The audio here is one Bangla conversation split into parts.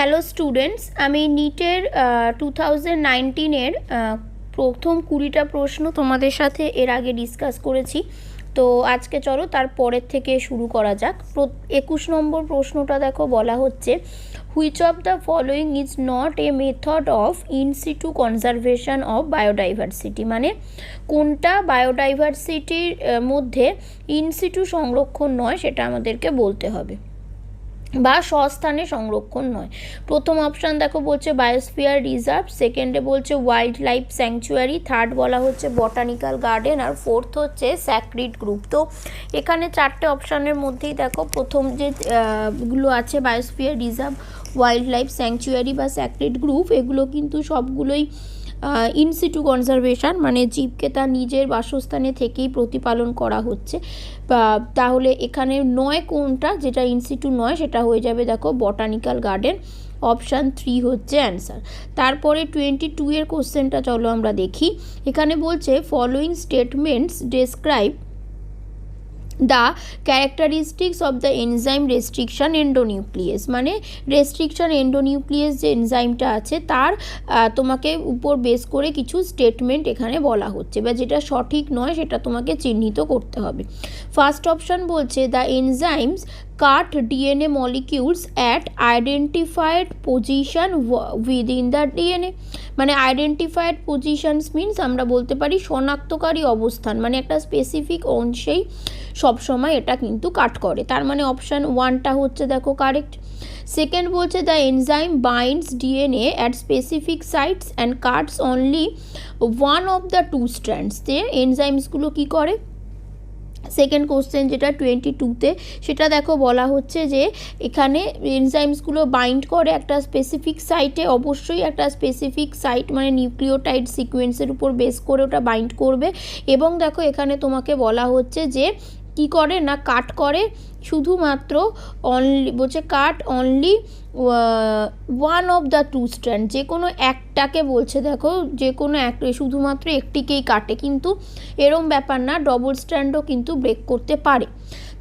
হ্যালো স্টুডেন্টস, আমি নিটের 2019-এর প্রথম 20টা প্রশ্ন তোমাদের সাথে এর আগে ডিসকাস করেছি। তো আজকে চলো তার পরের থেকে শুরু করা যাক। 21 নম্বর প্রশ্নটা দেখো, বলা হচ্ছে which of the following is not a method of in situ conservation of biodiversity, মানে কোনটা বায়োডাইভার্সিটির মধ্যে ইনসিটু সংরক্ষণ নয় সেটা আমাদেরকে বলতে হবে, বা স্বস্থানে সংরক্ষণ নয়। প্রথম অপশান দেখো বলছে বায়োস্ফিয়ার রিজার্ভ, সেকেন্ডে বলছে ওয়াইল্ড লাইফ স্যাংচুয়ারি, থার্ড বলা হচ্ছে বটানিক্যাল গার্ডেন, আর ফোর্থ হচ্ছে স্যাক্রিড গ্রুপ। তো এখানে চারটে অপশানের মধ্যেই দেখো প্রথম যে গুলো আছে biosphere reserve, wild life sanctuary বা স্যাক্রিড গ্রুপ, এগুলো কিন্তু সবগুলোই ইনসিটু কনজারভেশন, মানে জীবকে তার নিজের বাসস্থানে থেকেই প্রতিপালন করা হচ্ছে। তাহলে এখানে নয় কোনটা, যেটা ইনসিটু নয় সেটা হয়ে যাবে দেখো বটানিক্যাল গার্ডেন, অপশান 3 হচ্ছে অ্যান্সার। তারপরে 22-এর কোশ্চেনটা চলো আমরা দেখি। এখানে বলছে following statements describe the characteristics of the enzyme restriction endonuclease, মানে রেস্ট্রিকশন এন্ডোনিউক্লিয়াস যে এনজাইমটা আছে তার তোমাকে উপর বেস করে কিছু স্টেটমেন্ট এখানে বলা হচ্ছে, বা যেটা সঠিক নয় সেটা তোমাকে চিহ্নিত করতে হবে। ফার্স্ট অপশান বলছে the enzymes cut DNA molecules at identified position within the DNA, মানে আইডেন্টিফাইড পজিশনস মিনস আমরা বলতে পারি শনাক্তকারী অবস্থান, মানে একটা স্পেসিফিক অংশেই সবসময় এটা কিন্তু কাট করে। তার মানে অপশান 1টা হচ্ছে দেখো কারেক্ট। সেকেন্ড বলছে the enzyme binds DNA at specific sites and cuts only one of the two strands, যে এনজাইমসগুলো কী করে। সেকেন্ড কোশ্চেন যেটা 22-তে, সেটা দেখো বলা হচ্ছে যে এখানে এনজাইমসগুলো বাইন্ড করে একটা স্পেসিফিক সাইটে, অবশ্যই একটা স্পেসিফিক সাইট মানে নিউক্লিওটাইড সিকোয়েন্সের উপর বেস করে ওটা বাইন্ড করবে, এবং দেখো এখানে তোমাকে বলা হচ্ছে যে কী করে না কাট করে শুধুমাত্র অনলি, বলছে cut only one of the two strand, যে কোনো একটাকে বলছে দেখো, যে কোনো শুধুমাত্র একটিকেই কাটে, কিন্তু এরম ব্যাপার না, ডবল স্ট্র্যান্ডও কিন্তু ব্রেক করতে পারে।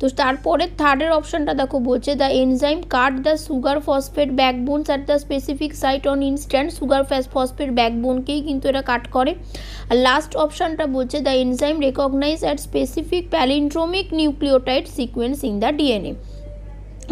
তো তারপরে থার্ডের অপশানটা দেখো বলছে the enzyme cut the sugar phosphate backbones at the specific site on instant, sugar phosphate ব্যাকবোনকেই কিন্তু এটা কাট করে। আর লাস্ট অপশানটা বলছে the enzyme recognise at specific palindromic nucleotide sequence in the DNA.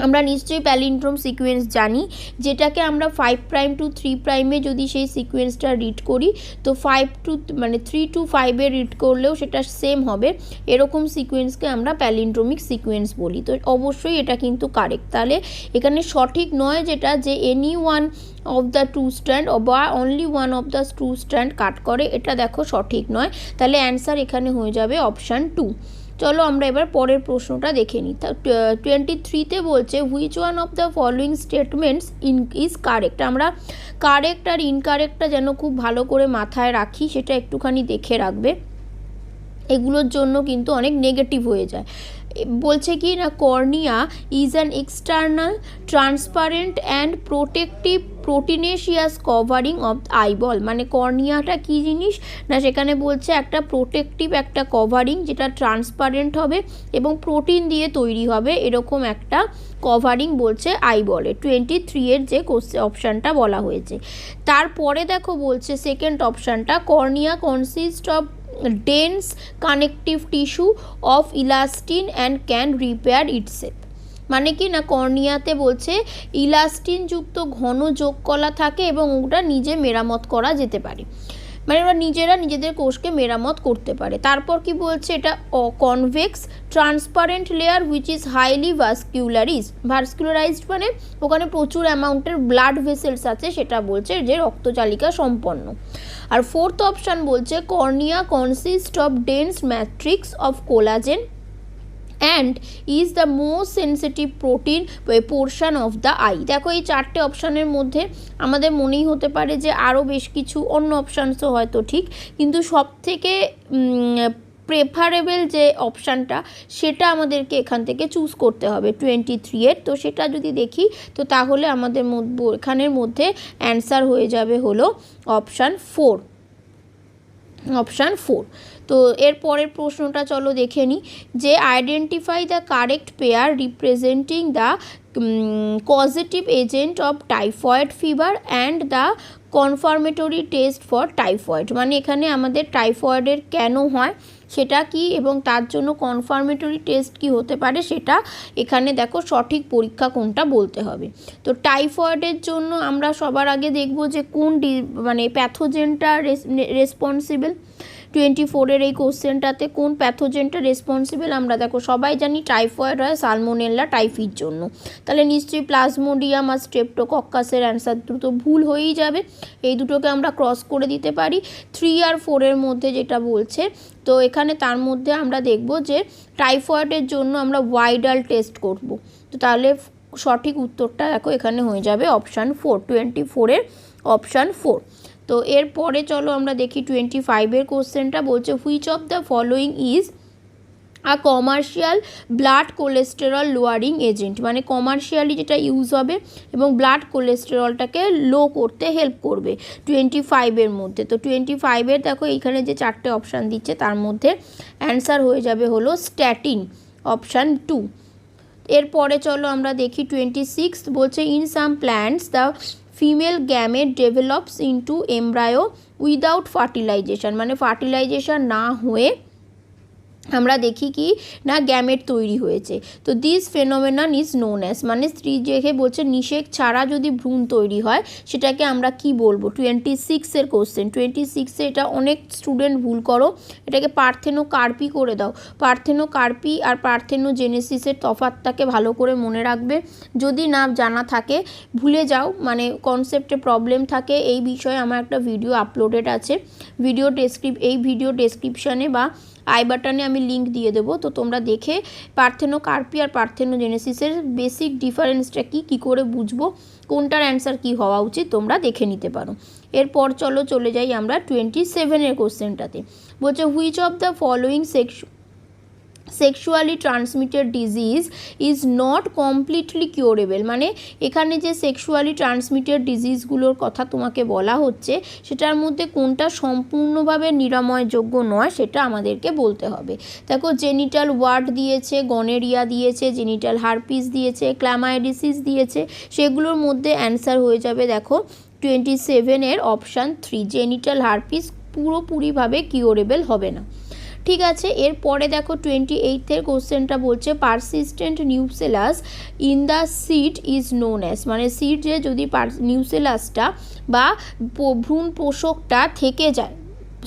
আমরা নিশ্চয়ই প্যালিন্ড্রোম সিকোয়েন্স জানি, যেটাকে আমরা 5' to 3' যদি সেই সিকোয়েন্সটা রিড করি তো 3 to 5 রিড করলেও সেটা সেম হবে, এরকম সিকোয়েন্সকে আমরা প্যালিন্ড্রোমিক সিকোয়েন্স বলি। তো অবশ্যই এটা কিন্তু কারেক্ট। তাহলে এখানে সঠিক নয় যেটা, যে any one of the two strand বা only one of the two strand cut করে, এটা দেখো সঠিক নয়। তাহলে অ্যান্সার এখানে হয়ে যাবে অপশান 2। চলো আমরা এবার পরের প্রশ্নটা দেখে নিই। 23-তে বলছে which one of the following statements is correct. আমরা কারেক্ট আর ইনকারেক্টটা যেন খুব ভালো করে মাথায় রাখি, সেটা একটুখানি দেখে রাখবে, এগুলোর জন্য কিন্তু অনেক নেগেটিভ হয়ে যায়। বলছে কি না cornea is an external transparent and protective proteinaceous covering of eyeball, মানে কর্নিয়াটা কী জিনিস না, সেখানে বলছে একটা প্রোটেক্টিভ একটা কভারিং যেটা ট্রান্সপারেন্ট হবে এবং প্রোটিন দিয়ে তৈরি হবে, এরকম একটা কভারিং বলছে আইবলে। 23-এর যে অপশানটা বলা হয়েছে। তারপরে দেখো বলছে সেকেন্ড অপশানটা cornea consist of dense connective tissue of elastin and can repair itself, মানে কি না কর্নিয়াতে বলছে ইলাস্টিন যুক্ত ঘন যোগকলা থাকে এবং ওটা নিজে মেরামত করা যেতে পারে, মানে ওরা নিজেরা নিজেদের কোষকে মেরামত করতে পারে। তারপর কি বলছে এটা convex transparent layer which is highly vascularised, মানে ওখানে প্রচুর অ্যামাউন্টের ব্লাড ভেসেলস আছে, সেটা বলছে যে রক্তচালিকা সম্পন্ন। আর ফোর্থ অপশান বলছে cornea consist of dense matrix of collagen and is the most sensitive protein portion of the eye. দেখো এই চারটে অপশানের মধ্যে আমাদের মনেই হতে পারে যে আরও বেশ কিছু অন্য অপশানসও হয়তো ঠিক, কিন্তু সবথেকে প্রেফারেবল যে অপশানটা সেটা আমাদেরকে এখান থেকে চুজ করতে হবে 23-এর। তো সেটা যদি দেখি তো তাহলে আমাদের এখানের মধ্যে অ্যান্সার হয়ে যাবে হলো অপশান 4। তো এর পরের প্রশ্নটা চলো দেখে নিই, যে identify the correct pair representing the causative agent of typhoid fever and the confirmatory test for typhoid, মানে এখানে আমাদের টাইফয়েডের কেন হয় সেটা কি এবং তার জন্য কনফার্মেটরি টেস্ট কি হতে পারে সেটা এখানে দেখো সঠিক পরীক্ষা কোনটা বলতে হবে। তো টাইফয়েডের জন্য আমরা সবার আগে দেখব যে কোন মানে প্যাথোজেনটা রেসপন্সিবল। 24-এর এই কোশ্চেনটাতে কোন প্যাথোজেনটা রেসপন্সিবল আমরা দেখো সবাই জানি টাইফয়েড হয় সালমোনেলা টাইফির জন্য, তাহলে নিশ্চয়ই প্লাজমোডিয়াম আর স্ট্রেপ্টোকক্কাসের অ্যান্সার দুটো ভুল হয়েই যাবে, এই দুটোকে আমরা ক্রস করে দিতে পারি। 3 আর 4-এর মধ্যে যেটা বলছে, তো এখানে তার মধ্যে আমরা দেখব যে টাইফয়েডের জন্য আমরা ওয়াইডাল টেস্ট করব, তো তাহলে সঠিক উত্তরটা দেখো এখানে হয়ে যাবে অপশান 4, 24-এর অপশান 4। তো এরপরে চলো আমরা দেখি 25-এর কোশ্চেনটা বলছে which of the following is a commercial blood cholesterol lowering agent, মানে কমার্শিয়ালি যেটা ইউজ হবে এবং ব্লাড কোলেস্টেরলটাকে লো করতে হেল্প করবে 25-এর মধ্যে। তো 25-এর দেখো এইখানে যে 4টে অপশান দিচ্ছে তার মধ্যে অ্যান্সার হয়ে যাবে হলো স্ট্যাটিন, অপশান 2। এরপরে চলো আমরা দেখি 26 বলছে in some plants the female gamete develops into embryo without fertilisation, মানে ফার্টিলাইজেশন না হয়ে আমরা দেখি কি না গ্যামেট তৈরি হয়েছে। তো this phenomenon is known as, মানে স্ত্রী দেখে বলছে নিষেক ছাড়া যদি ভ্রূণ তৈরি হয় সেটাকে আমরা কি বলবো। 26-এর কোশ্চেন, 26-এ এটা অনেক স্টুডেন্ট ভুল করো, এটাকে পার্থেনোকার্পি করে দাও। পার্থেনোকার্পি আর পার্থেনোজেনেসিসের তফাৎটাকে ভালো করে মনে রাখবে, যদি না জানা থাকে ভুলে যাও, মানে কনসেপ্টে প্রবলেম থাকে এই বিষয়ে আমার একটা ভিডিও আপলোডেড আছে, এই ভিডিও ডেসক্রিপশানে বা আই বাটনে আমি লিঙ্ক দিয়ে দেবো, তো তোমরা দেখে পার্থেনোকার্পি আর পার্থেনোজেনেসিসের বেসিক ডিফারেন্সটা কী করে বুঝবো, কোনটার অ্যান্সার কী হওয়া উচিত তোমরা দেখে নিতে পারো। এরপর চলে যাই আমরা 27-এর কোশ্চেনটাতে, বলছে which of the following sexually transmitted disease is not completely curable, মানে এখানে যে সেক্সুয়ালি ট্রান্সমিটেড ডিজিজগুলোর কথা তোমাকে বলা হচ্ছে সেটার মধ্যে কোনটা সম্পূর্ণভাবে নিরাময়যোগ্য নয় সেটা আমাদেরকে বলতে হবে। দেখো জেনিটাল ওয়ার্ড দিয়েছে, গনেরিয়া দিয়েছে, জেনিটাল হারপিস দিয়েছে, ক্ল্যামাইডিসিস দিয়েছে, সেগুলোর মধ্যে অ্যান্সার হয়ে যাবে দেখো 27-এর অপশান 3, জেনিটাল হারপিস পুরোপুরিভাবে কিউরেবল হবে না। ঠিক আছে, এরপরে দেখো 28-এর কোশ্চেনটা বলছে persistent nucellus in the seed is known as, মানে সিডে যদি নিউসেলাসটা বা ভ্রূণ পোষকটা থেকে যায়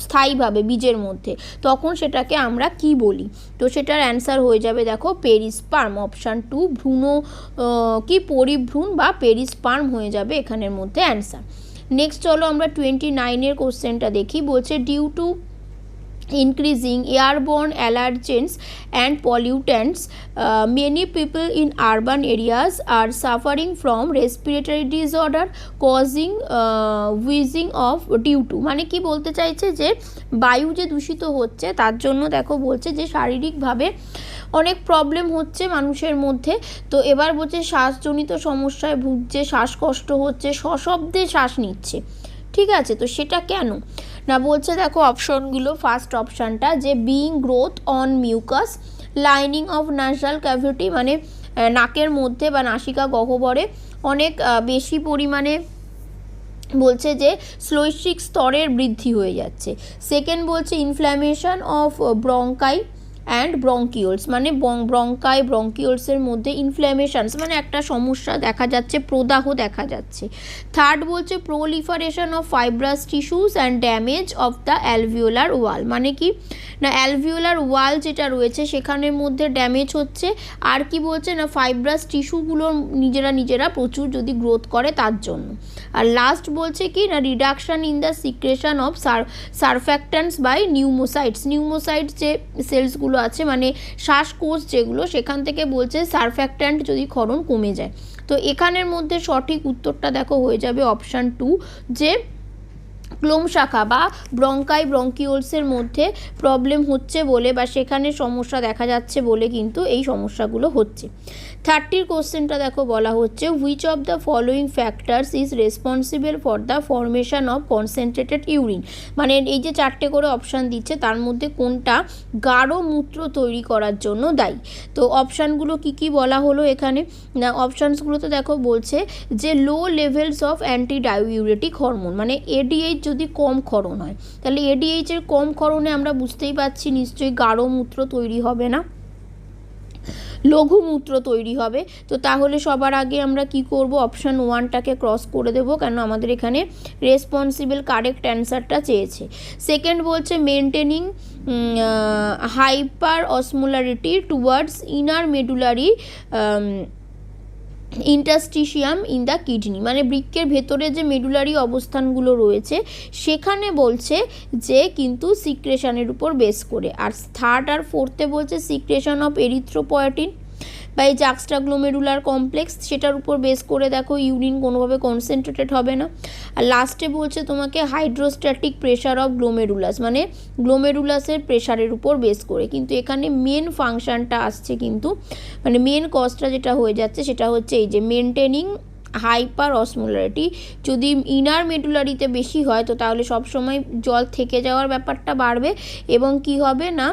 স্থায়ীভাবে বীজের মধ্যে তখন সেটাকে আমরা কি বলি, তো সেটার অ্যান্সার হয়ে যাবে দেখো পেরিস্পার্ম, অপশান 2 ভ্রূণ কি পরিভ্রূণ বা পেরিস্পার্ম হয়ে যাবে এখানের মধ্যে অ্যান্সার। নেক্সট চলো আমরা 29-এর কোশ্চেনটা দেখি, বলছে due to increasing airborne allergens and pollutants, many people in urban areas are suffering from respiratory disorder causing wheezing of due to, মানে কি বলতে চাইছে যে বায়ু যে দূষিত হচ্ছে তার জন্য দেখো বলছে যে শারীরিকভাবে অনেক প্রবলেম হচ্ছে মানুষের মধ্যে, তো এবার বলছে শ্বাসজনিত সমস্যায় ভুগছে, শ্বাসকষ্ট হচ্ছে, সশব্দে শ্বাস নিচ্ছে। ঠিক আছে, তো সেটা কেন না বলছে দেখো অপশনগুলো, ফার্স্ট অপশানটা যে being growth on mucous lining of nasal cavity, মানে নাকের মধ্যে বা নাসিকা গহ্বরে অনেক বেশি পরিমাণে বলছে যে শ্লৈষ্মিক স্তরের বৃদ্ধি হয়ে যাচ্ছে। সেকেন্ড বলছে ইনফ্ল্যামেশন অফ ব্রঙ্কাই অ্যান্ড ব্রঙ্কিওলস, মানে ব্রঙ্কিওলসের মধ্যে ইনফ্ল্যামেশনস মানে একটা সমস্যা দেখা যাচ্ছে, প্রদাহ দেখা যাচ্ছে। থার্ড বলছে proliferation of fibrous tissues and damage of the alveolar wall, মানে কি না অ্যালভিওলার ওয়াল যেটা রয়েছে সেখানের মধ্যে ড্যামেজ হচ্ছে, আর কি বলছে না ফাইব্রাস টিস্যুগুলো নিজেরা প্রচুর যদি গ্রোথ করে তার জন্য। আর লাস্ট বলছে কি না reduction in the secretion of surfactants by pneumocytes যে সেলসগুলো আছে মানে শ্বাসকোষ যেগুলো সেখান থেকে বলছে সারফ্যাক্ট্যান্ট যদি ক্ষরণ কমে যায়। তো এখানের মধ্যে সঠিক উত্তরটা দেখো হয়ে যাবে অপশান 2 যে ক্লোম শাখা বা ব্রঙ্কিওলসের মধ্যে প্রবলেম হচ্ছে বলে বা সেখানে সমস্যা দেখা যাচ্ছে বলে কিন্তু এই সমস্যাগুলো হচ্ছে। 30 কোশ্চেনটা দেখো বলা হচ্ছে which of the following factors is responsible for the formation of concentrated urine, মানে এই যে 4টে করে অপশান দিচ্ছে তার মধ্যে কোনটা গাঢ় মূত্র তৈরি করার জন্য দায়ী। তো অপশানগুলো কি বলা হলো এখানে না, অপশানসগুলোতে দেখো বলছে যে low levels of antidiuretic hormone, মানে এডিএইচ যদি কম ক্ষরণ হয় তাহলে এডিএইচের কম ক্ষরণে আমরা বুঝতেই পারছি নিশ্চয়ই গাঢ় মূত্র তৈরি হবে না, লঘুমূত্র তৈরি হবে। তো তাহলে সবার আগে আমরা কি করব, অপশান 1টাকে ক্রস করে দেবো, কেন আমাদের এখানে রেসপন্সিবল কারেক্ট অ্যান্সারটা চেয়েছে। সেকেন্ড বলছে maintaining hyperosmolarity towards inner medullary interstitium in the kidney, মানে বৃক্কের ভেতরে যে মেডুলারি অবস্থানগুলো রয়েছে সেখানে বলছে যে কিন্তু সিক্রেশনের উপর বেস করে। আর থার্ড আর ফোর্থে বলছে সিক্রেশন অফ এরিথ্রোপয়েটিন বা এই জাক্সটাগ্লোমেরুলার কমপ্লেক্স, সেটার উপর বেস করে দেখো ইউরিন কোনোভাবে কনসেন্ট্রেটেড হবে না। আর লাস্টে বলছে তোমাকে হাইড্রোস্ট্যাটিক প্রেশার অফ গ্লোমেরুলাস, মানে গ্লোমেরুলাসের প্রেশারের উপর বেস করে। কিন্তু এখানে মেন ফাংশনটা আসছে কিন্তু, মানে মেন কজটা যেটা হয়ে যাচ্ছে সেটা হচ্ছে এই যে মেনটেনিং হাইপার অসমোলারিটি। যদি ইনার মেডুলারিতে বেশি হয় তো তাহলে সবসময় জল থেকে যাওয়ার ব্যাপারটা বাড়বে এবং কি হবে না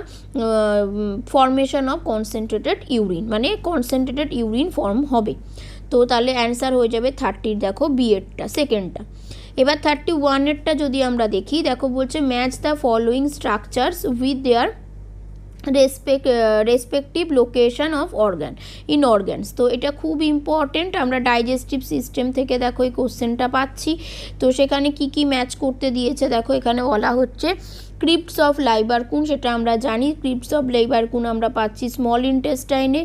ফর্মেশন অফ কনসেন্ট্রেটেড ইউরিন, মানে কনসেন্ট্রেটেড ইউরিন ফর্ম হবে। তো তাহলে অ্যান্সার হয়ে যাবে 30 দেখো বিএডটা সেকেন্ডটা। এবার 31এরটা যদি আমরা দেখি, দেখো বলছে match the following structures with their respective location of organs. তো এটা খুব ইম্পর্টেন্ট, আমরা ডাইজেস্টিভ সিস্টেম থেকে দেখো এই কোশ্চেনটা পাচ্ছি। তো সেখানে কি ম্যাচ করতে দিয়েছে দেখো, এখানে বলা হচ্ছে ক্রিপ্টস অফ লাইবারকুন, সেটা আমরা জানি ক্রিপ্টস অফ লাইবারকুন আমরা পাচ্ছি স্মল ইন্টেস্টাইনে।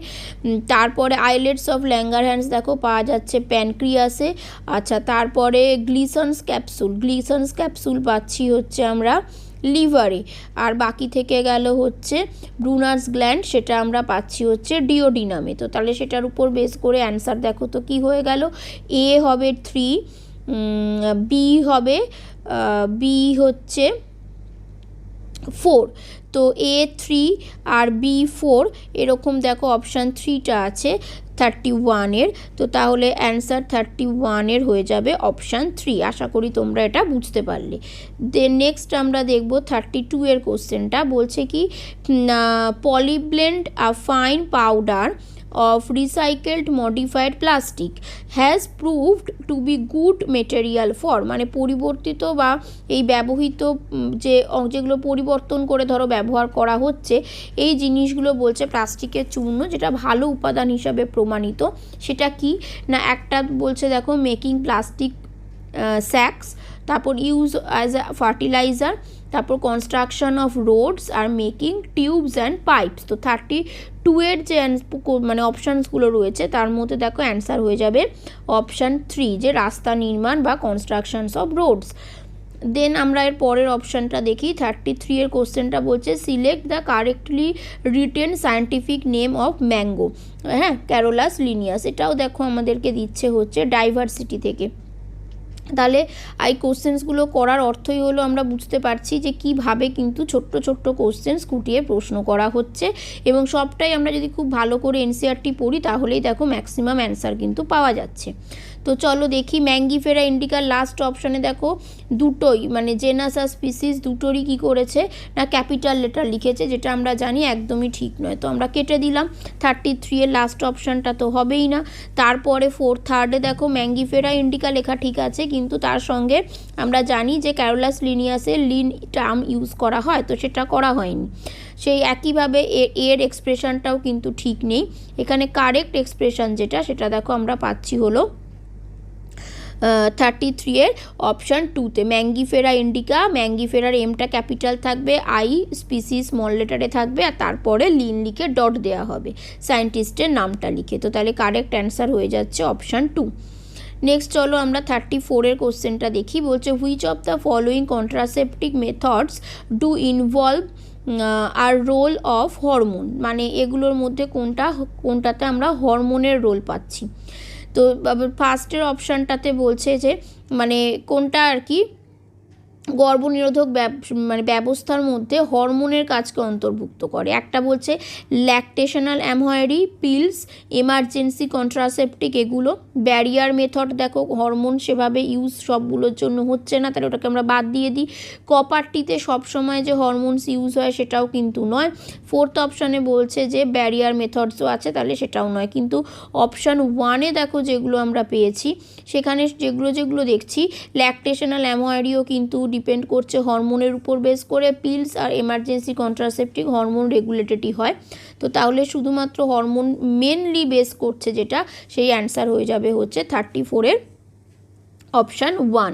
তারপরে আইলেটস অফ ল্যাঙ্গারহ্যান্স দেখো পাওয়া যাচ্ছে প্যানক্রিয়াসে। আচ্ছা, তারপরে গ্লিসন্স ক্যাপসুল পাচ্ছি হচ্ছে আমরা লিভারে। আর বাকি থেকে গেল হচ্ছে ব্রুনার্স গ্ল্যান্ড, সেটা আমরা পাচ্ছি হচ্ছে ডিওডিনামে। তো তাহলে সেটার উপর বেস করে অ্যান্সার দেখো তো কি হয়ে গেল, এ হবে 3, বি হচ্ছে 4। তো A3 আর B4 এরকম দেখো অপশান 3টা আছে 31-এর। তো তাহলে অ্যান্সার 31-এর হয়ে যাবে অপশান 3। আশা করি তোমরা এটা বুঝতে পারলে। দেন নেক্সট আমরা দেখব 32-এর কোশ্চেনটা, বলছে কি polyblend a fine powder of recycled modified plastic has proved to be good material for, মানে পরিবর্তিত বা এই ব্যবহৃত যেগুলো পরিবর্তন করে ধরো ব্যবহার করা হচ্ছে এই জিনিসগুলো বলছে প্লাস্টিকের চূর্ণ যেটা ভালো উপাদান হিসাবে প্রমাণিত। সেটা কি না, একটা বলছে দেখো মেকিং প্লাস্টিক স্যাক্স, তারপর ইউজ অ্যাজ আ ফার্টিলাইজার, তারপর construction of Rhodes are making tubes and pipes. তো 32-এর যে মানে অপশানসগুলো রয়েছে তার মধ্যে দেখো অ্যান্সার হয়ে যাবে অপশান 3, যে রাস্তা নির্মাণ বা কনস্ট্রাকশনস অফ রোডস। দেন আমরা এর পরের অপশানটা দেখি, 33-এর কোশ্চেনটা বলছে select the correctly written scientific name of mango, হ্যাঁ ক্যারোলাস লিনিয়াস। এটাও দেখো আমাদেরকে দিচ্ছে হচ্ছে ডাইভার্সিটি থেকে। তাহলে এই কোশ্চেন্সগুলো করার অর্থই হলো আমরা বুঝতে পারছি যে কিভাবে কিন্তু ছোট্ট কোশ্চেন্স কুটিয়ে প্রশ্ন করা হচ্ছে এবং সবটাই আমরা যদি খুব ভালো করে এনসিইআরটি পড়ি তাহলেই দেখো ম্যাক্সিমাম অ্যান্সার কিন্তু পাওয়া যাচ্ছে। তো চলো দেখি ম্যাঙ্গিফেরা ইন্ডিকার লাস্ট অপশানে দেখো দুটোই মানে জেনাস আর স্পিসিস দুটোরই কী করেছে না ক্যাপিটাল লেটার লিখেছে, যেটা আমরা জানি একদমই ঠিক নয়। তো আমরা কেটে দিলাম, 33-এর লাস্ট অপশানটা তো হবেই না। তারপরে 4-3-এ দেখো ম্যাঙ্গিফেরা ইন্ডিকা লেখা ঠিক আছে, কিন্তু তার সঙ্গে আমরা জানি যে ক্যারোলাস লিনিয়াসের লিন টার্ম ইউজ করা হয়, তো সেটা করা হয়নি। সেই একইভাবে এর এক্সপ্রেশনটাও কিন্তু ঠিক নেই। এখানে কারেক্ট এক্সপ্রেশন যেটা সেটা দেখো আমরা পাচ্ছি হলো 33-এর অপশান 2-তে ম্যাঙ্গিফেরা ইন্ডিকা, ম্যাঙ্গিফেরার এমটা ক্যাপিটাল থাকবে, আই স্পিসিস স্মল লেটারে থাকবে আর তারপরে লিন লিখে ডট দেওয়া হবে সায়েন্টিস্টের নামটা লিখে। তো তাহলে কারেক্ট অ্যান্সার হয়ে যাচ্ছে অপশান 2। নেক্সট চলো আমরা 34-এর কোশ্চেনটা দেখি, বলছে which of the following contraceptive methods do involve a role of hormone, মানে এগুলোর মধ্যে কোনটাতে আমরা হরমোনের রোল পাচ্ছি। তো ফার্স্টের অপশানটাতে বলছে যে মানে কোনটা আর কি গর্ভনিরোধক মানে ব্যবস্থার মধ্যে হরমোনের কাজকে অন্তর্ভুক্ত করে। একটা বলছে ল্যাকটেশনাল অ্যামহয়েডি, পিলস, এমার্জেন্সি কন্ট্রাসেপটিক, এগুলো ব্যারিয়ার মেথড দেখো হরমোন সেভাবে ইউজ সবগুলোর জন্য হচ্ছে না, তাহলে ওটাকে আমরা বাদ দিয়ে দিই। কপারটিতে সবসময় যে হরমোনস ইউজ হয় সেটাও কিন্তু নয়। ফোর্থ অপশানে বলছে যে ব্যারিয়ার মেথডসও আছে, তাহলে সেটাও নয়। কিন্তু অপশান 1-এ দেখো যেগুলো আমরা পেয়েছি সেখানে যেগুলো দেখছি ল্যাকটেশনাল অ্যামহয়েডিও কিন্তু ডিপেন্ড করছে হরমোনের উপর বেস করে, পিলস আর এমার্জেন্সি কন্ট্রাসেপটিক হরমোন রেগুলেটেডই হয়। তো তাহলে শুধুমাত্র হরমোন মেনলি বেস করছে যেটা, সেই অ্যান্সার হয়ে যাবে হচ্ছে 34-এর অপশান 1।